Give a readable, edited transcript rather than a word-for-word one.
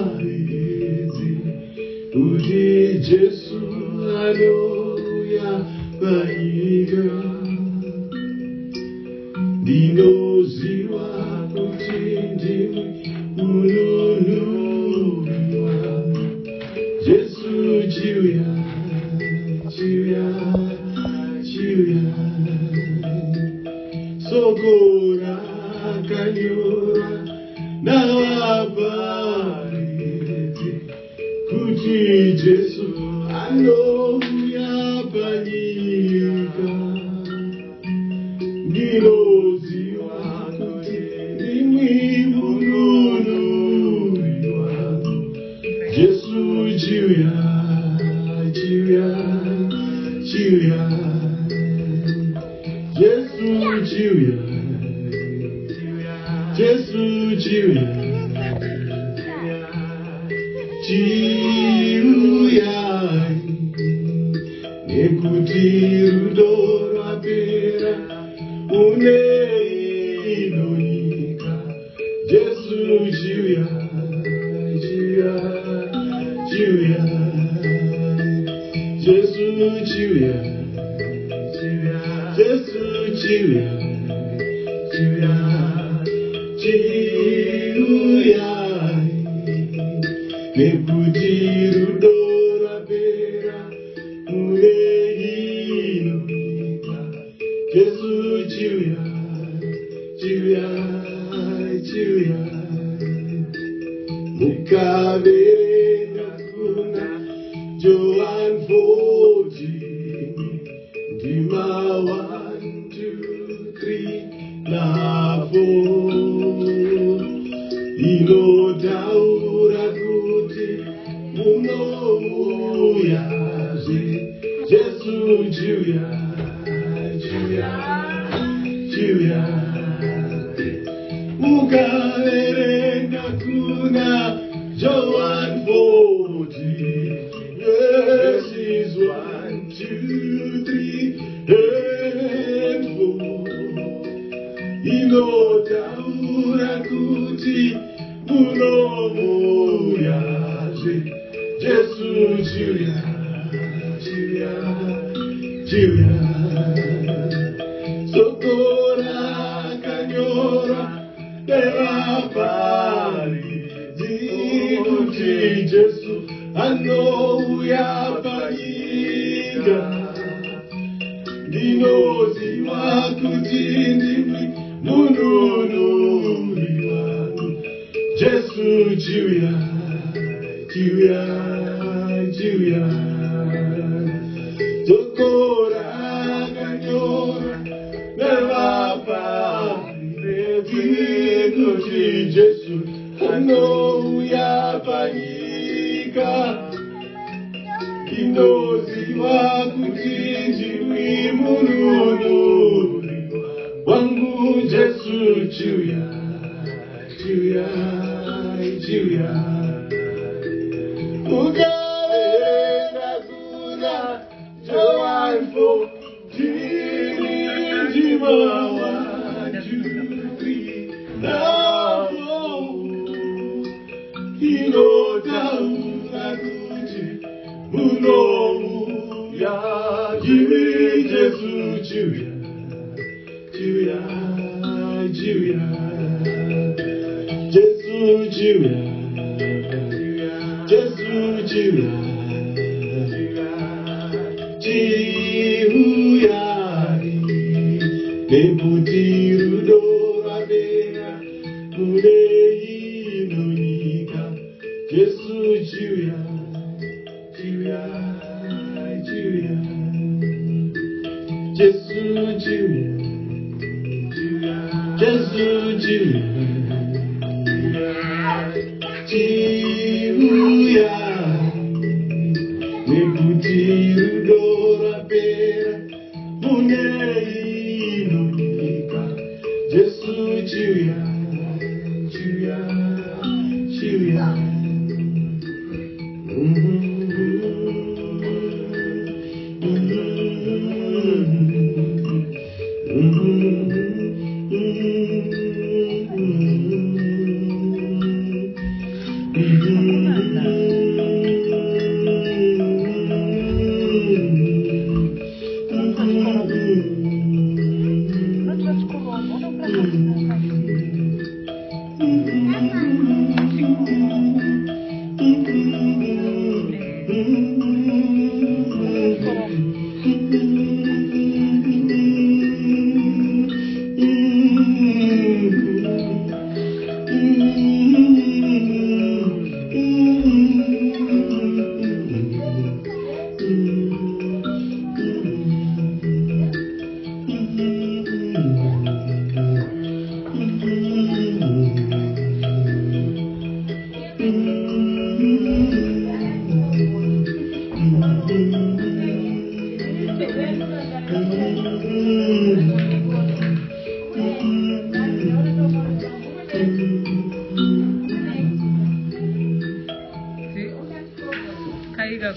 Nababarizi Uji Jesu Hallelujah Baiga Dinoziwa Kutindi Ununuriwa Jesu Juya Juya Juya Sogora Kanyura Nababarizi Kuti Jesu Hallelujah Baiga Niloziwa kuti nimwibununuriwa Jesu Juya Juya Juya Jesu Juya Jesu Juya Juya Nekuti rudo rwapera Uneinuika Jesu Juya Juya Juya Jesu Juya Juya Jesu Juya Juya Juya Nekuti rudo rwapera Uneinuika Jesu Juya Juya Juya Mukaverenga kuna Joan 14 Ndima 1, 2, 3 na 4 Inotaura kuti Munomuyaze Jesu Juya Juya Juya Mukaverenga kuna Joan 14 Yes is 1, 2, 3 and 4 Inotaura kuti Munomuyaze Jesu Juya Juya Juya Sokora Kanyora Nababarizi Kuti Jesu Hallelujah Baiga Dinoziwa kuti ndimwi mununuriwa Jesu Juya Juya Juya Sokora Kanyora Nababarizi Kuti Jesu Hallelujah Baiga Dinoziwa kuti ndimwi mununuriwa wangu Jesu Juya Juya Juya Mukaverenga kuna Joan 14 Ndima 1, 2, 3 na 4 Inotaura kuti Munomuyaze Jesu Juya Juya Juya Jesu Juya Jesu Juya Juya Nekuti rudo rwapera Uneinuika Jesu Juya Juya Juya Jesu Juya Jesu Juya Juya Nekuti rudo rwapera Uneinuika Jesu Juya Juya Juya Kaiga